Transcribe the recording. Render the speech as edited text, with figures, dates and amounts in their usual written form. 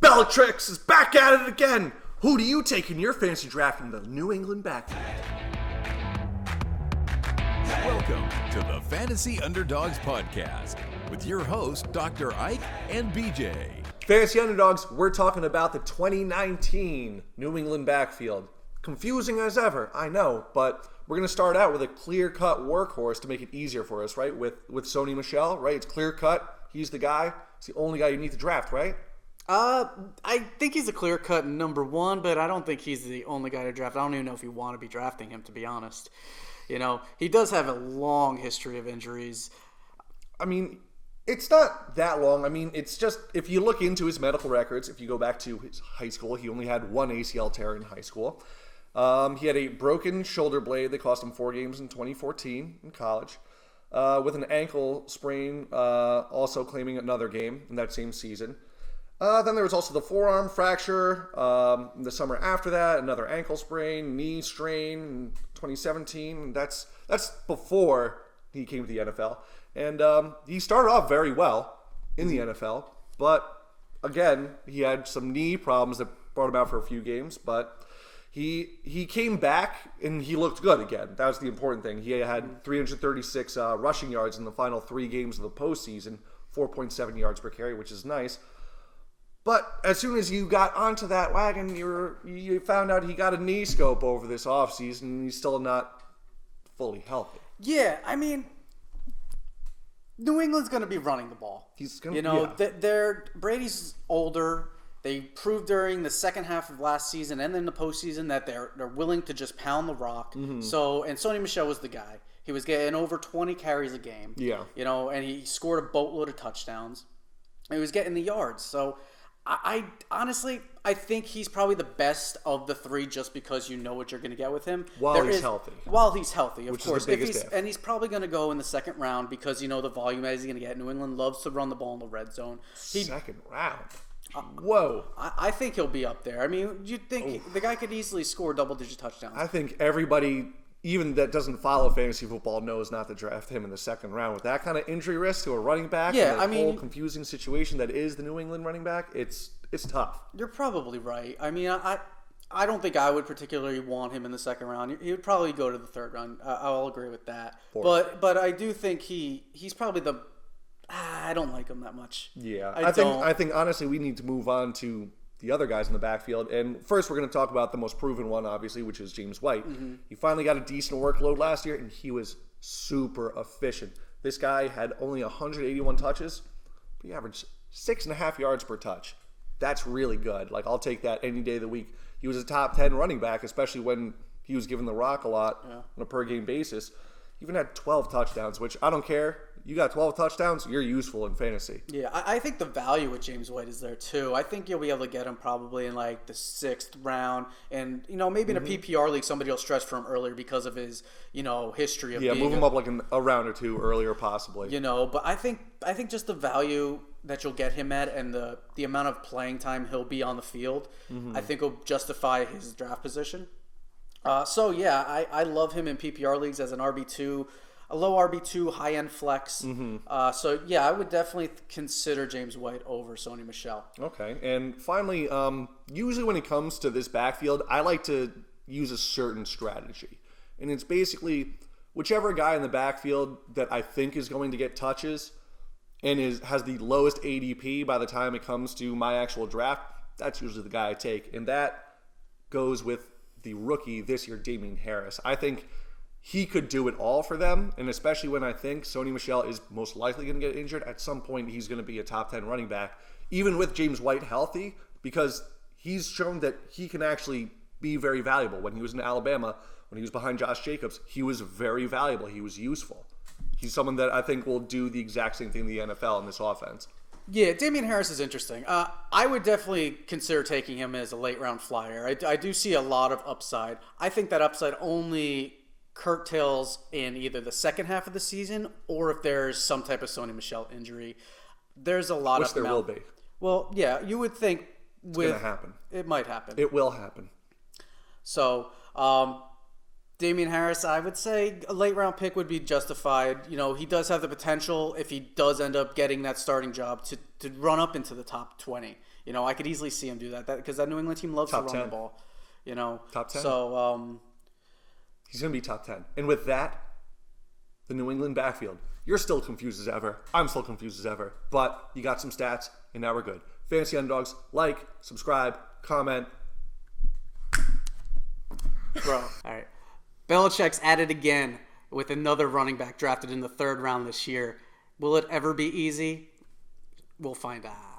Bellatrix is back at it again. Who do you take in your fantasy draft in the New England Backfield? Welcome to the Fantasy Underdogs podcast with your hosts, Dr. Ike and BJ. Fantasy Underdogs, we're talking about the 2019 New England Backfield. Confusing as ever, I know, but we're going to start out with a clear-cut workhorse to make it easier for us, right? With Sony Michel, right? It's clear-cut. He's the guy. It's the only guy you need to draft, right? I think he's a clear-cut number one, but I don't think he's the only guy to draft. I don't even know if you want to be drafting him, to be honest. You know, he does have a long history of injuries. I mean, it's not that long. I mean, it's just, if you look into his medical records, if you go back to his high school, he only had one ACL tear in high school. He had a broken shoulder blade that cost him 4 games in 2014 in college. With an ankle sprain, also claiming another game in that same season. Then there was also the forearm fracture the summer after that, another ankle sprain, knee strain in 2017. That's before he came to the NFL. And he started off very well in the NFL, but again, he had some knee problems that brought him out for a few games, but he came back and he looked good again. That was the important thing. He had 336 rushing yards in the final 3 games of the postseason, 4.7 yards per carry, which is nice. But as soon as you got onto that wagon, you found out he got a knee scope over this offseason, and he's still not fully healthy. Yeah, I mean, New England's going to be running the ball. He's going to, Brady's older. They proved during the second half of last season and then the postseason that they're willing to just pound the rock. Mm-hmm. So, and Sony Michel was the guy. He was getting over 20 carries a game. Yeah. You know, and he scored a boatload of touchdowns. He was getting the yards. So, I honestly, I think he's probably the best of the 3 just because you know what you're going to get with him. While he's healthy, of course. And he's probably going to go in the second round because you know the volume that he's going to get. New England loves to run the ball in the red zone. Second round? Whoa. I think he'll be up there. I mean, you'd think the guy could easily score double-digit touchdowns. I think everybody, even that doesn't follow fantasy football, knows not to draft him in the second round. With that kind of injury risk to a running back, whole confusing situation that is the New England running back, it's tough. You're probably right. I mean, I don't think I would particularly want him in the second round. He would probably go to the third round. I'll agree with that. But I do think he's probably the. I don't like him that much. Yeah, I think honestly we need to move on to the other guys in the backfield. And first we're going to talk about the most proven one, obviously, which is James White. Mm-hmm. He finally got a decent workload last year, and he was super efficient. This guy had only 181 touches, but he averaged 6.5 yards per touch. That's really good. Like, I'll take that any day of the week. He was a top 10 running back, especially when he was given the rock a lot on a per-game basis. He even had 12 touchdowns, which I don't care. You got 12 touchdowns, you're useful in fantasy. Yeah, I think the value with James White is there too. I think you'll be able to get him probably in like the 6th round. And, you know, maybe in a PPR league, somebody will stretch for him earlier because of his, you know, history of being... Yeah, move him up like a round or 2 earlier possibly. You know, but I think just the value that you'll get him at and the amount of playing time he'll be on the field, I think will justify his draft position. I love him in PPR leagues as an RB2. A low RB2, high-end flex. I would definitely consider James White over Sony Michel. Okay. And finally, usually when it comes to this backfield, I like to use a certain strategy. And it's basically whichever guy in the backfield that I think is going to get touches and has the lowest ADP by the time it comes to my actual draft, that's usually the guy I take. And that goes with the rookie this year, Damien Harris. I think he could do it all for them, and especially when I think Sony Michel is most likely going to get injured. At some point, he's going to be a top 10 running back, even with James White healthy, because he's shown that he can actually be very valuable. When he was in Alabama, when he was behind Josh Jacobs, he was very valuable. He was useful. He's someone that I think will do the exact same thing in the NFL in this offense. Yeah, Damien Harris is interesting. I would definitely consider taking him as a late-round flyer. I do see a lot of upside. I think that upside only curtails in either the second half of the season or if there's some type of Sony Michel injury. There's a lot of... Which there will be. Well, yeah, you would think it's going to happen. It might happen. It will happen. So, Damien Harris, I would say a late-round pick would be justified. You know, he does have the potential, if he does end up getting that starting job, to run up into the top 20. I could easily see him do that because that New England team loves Top to run 10. the ball. Top 10. So He's going to be top 10. And with that, the New England backfield. You're still confused as ever. I'm still confused as ever. But you got some stats, and now we're good. Fantasy Underdogs, like, subscribe, comment. Bro, all right. Belichick's at it again with another running back drafted in the 3rd round this year. Will it ever be easy? We'll find out.